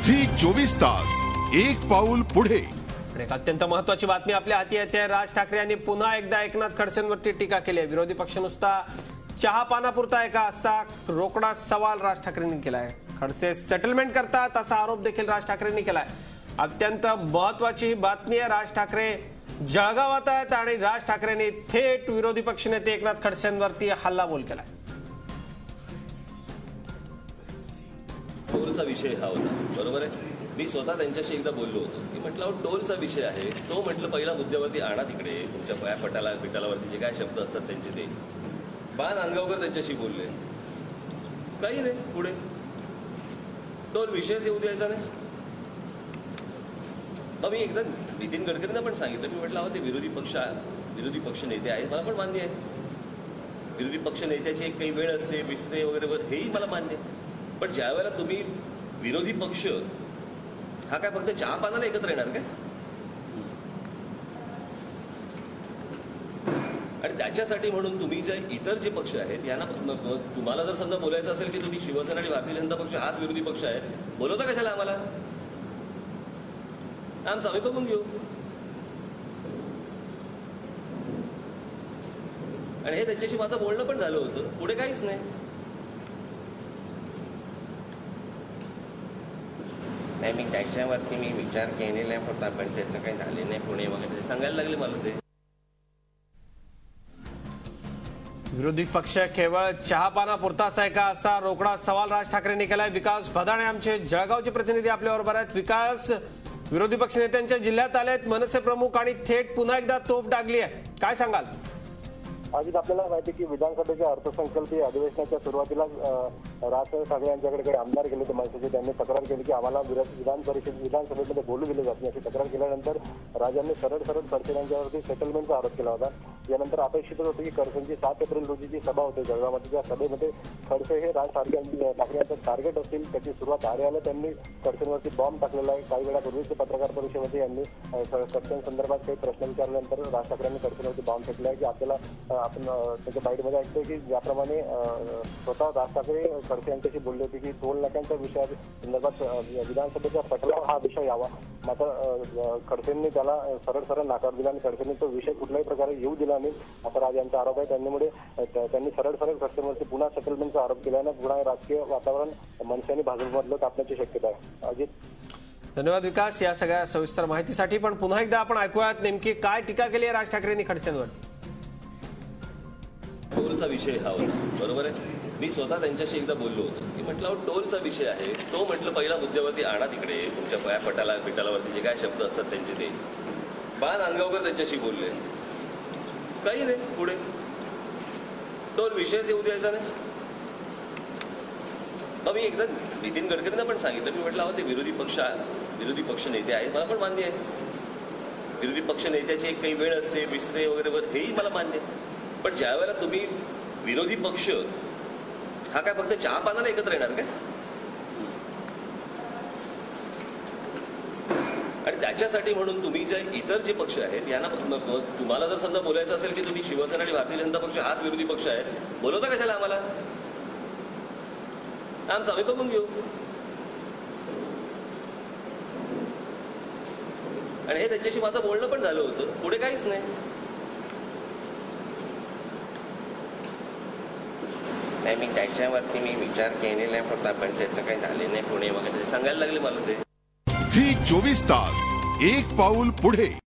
Zee 24 तास एक पाऊल पुढे। एक अत्यंत महत्त्वाची बातमी आपल्या हाती येते। राज ठाकरे यांनी पुन्हा एकदा एकनाथ खडसेंवरती टीका केली आहे। विरोधी पक्ष नुसता चहा पानापुरता आहे का असा रोकडा सवाल राज ठाकरेंनी केलाय। खडसे सेटलमेंट करतात असा आरोप देखील राज ठाकरेंनी केलाय। अत्यंत महत्त्वाची ही बातमी आहे। राज ठाकरे जळगावात आहेत आणि राज ठाकरेंनी थेट विरोधी पक्षनेते एकनाथ खडसेंवरती हल्लाबोल केलाय। टोलचा विषय हा होता, बरोबर आहे। मी स्वतः त्यांच्याशी एकदा बोललो होतो की म्हटलं टोलचा विषय आहे तो, म्हटलं पहिल्या मुद्द्यावरती आणा तिकडे, तुमच्या पाया पिटालावरती जे काय शब्द असतात त्यांचे ते बाण अंगावकर त्यांच्याशी बोलले, काही नाही पुढे टोल विषयच येऊ द्यायचा नाही। मग मी एकदा नितीन गडकरींना पण सांगितलं, मी म्हटलं ते विरोधी पक्ष नेते आहेत, मला पण मान्य आहे। विरोधी पक्ष नेत्याची एक काही वेळ असते, विसरे वगैरे हेही मला मान्य आहे। पण ज्या वेळेला तुम्ही विरोधी पक्ष हा काय फक्त चहा पानाला एकत्र येणार काय, आणि त्याच्यासाठी म्हणून तुम्ही जे इतर जे पक्ष आहेत यांना तुम्हाला जर समजा बोलायचं असेल की तुम्ही शिवसेना आणि भारतीय जनता पक्ष हाच विरोधी पक्ष आहे, बोलवता कशाला आम्हाला? आमचं आम्ही बघून घेऊ। आणि हे त्यांच्याशी माझं बोलणं पण झालं होतं, पुढे काहीच नाही। नाही, मी त्याच्यावरती विचार केलेला होता, पण त्याचं काही झाले नाही पुणे वगैरे सांगायला लागले मला ते। विरोधी पक्ष केवळ चहापानापुरताच आहे का असा रोकडा सवाल राज ठाकरेंनी केलाय। विकास भदाणे आमचे जळगावचे प्रतिनिधी आपल्याबरोबर आहेत। विकास, विरोधी पक्षनेत्यांच्या जिल्ह्यात आलेत मनसे प्रमुख आणि थेट पुन्हा एकदा तोफ डागली आहे, काय सांगाल? अजित, आपल्याला माहिती की विधानसभेच्या अर्थसंकल्पीय अधिवेशनाच्या सुरुवातीला राज ठाकरे यांच्याकडे आमदार गेले होते मनसेचे। त्यांनी तक्रार केली की आम्हाला विधानसभेमध्ये बोलू दिले जात नाही, अशी तक्रार केल्यानंतर राजांनी सरळ खडसे यांच्यावरती सेटलमेंटचा आरोप केला होता। यानंतर अपेक्षित होतं की खडसेंची 7 एप्रिल रोजी जी सभा होते जळगावमध्ये, त्या सभेमध्ये खडसे हे राज ठाकरे यांचं टार्गेट असतील, त्याची सुरुवात आल्याला त्यांनी खडसेंवरती बॉम्ब टाकलेला आहे। काही वेळापूर्वीच पत्रकार परिषदेमध्ये यांनी खडसेंसंदर्भात काही प्रश्न विचारल्यानंतर राज ठाकरेंनी खडसेंवरती बॉम्ब फेकला आहे की आपल्याला आपण त्याच्या बाईटमध्ये ऐकतोय की ज्याप्रमाणे स्वतः राज ठाकरे खडसे यांच्याशी बोलले होते की टोल नाक्यांच्या विषयासंदर्भात विधानसभेचा पटलाव हा विषय यावा, मात्र खडसेंनी त्याला सरळ नकार दिला आणि खडसेंनी तो विषय कुठल्याही प्रकारे येऊ दिला नाही, असा राज यांचा आरोप आहे। त्यांनी सरळ खडसेंवरती पुन्हा सेटलमेंटचा आरोप केल्यानं पुन्हा राजकीय वातावरण मनसे आणि भाजपमधलं तापण्याची शक्यता आहे। अजित, धन्यवाद विकास या सगळ्या सविस्तर माहितीसाठी। पण पुन्हा एकदा आपण ऐकूयात नेमकी काय टीका केली आहे राज ठाकरेंनी खडसेंवरती। टोलचा विषय हा होता, बरोबर आहे। मी स्वतः त्यांच्याशी एकदा बोललो होतो की म्हटलं टोलचा विषय आहे तो, म्हटलं पहिल्या मुद्द्यावरती आणा तिकडे, तुमच्या पाया पिटालावरती जे काय शब्द असतात त्यांचे ते बाण अंगावकर त्यांच्याशी बोलले, काही नाही पुढे टोल विषयच येऊ द्यायचा नाही। मग मी एकदा नितीन गडकरींना पण सांगितलं, मी म्हटलं ते विरोधी पक्ष नेते आहेत, मला पण मान्य आहे। विरोधी पक्ष नेत्याची एक काही वेळ असते, विसरे वगैरे हेही मला मान्य आहे। पण ज्या वेळेला तुम्ही विरोधी पक्ष हा काय फक्त चहा पानाला एकत्र येणार काय, आणि त्याच्यासाठी म्हणून तुम्ही जे इतर जे पक्ष आहेत यांना तुम्हाला जर समजा बोलायचं असेल की तुम्ही शिवसेना आणि भारतीय जनता पक्ष हाच विरोधी पक्ष आहे, बोलवता कशाला आम्हाला? आमचं आम्ही बघून घेऊ। आणि हे त्यांच्याशी माझं बोलणं पण झालं होतं, पुढे काहीच नाही। नाही, मी त्याच्यावरती विचार केलेला होता, पण त्याचं काही झाले नाही पुणे वगैरे सांगायला लागले मला ते। झी 24 तास एक पाऊल पुढे।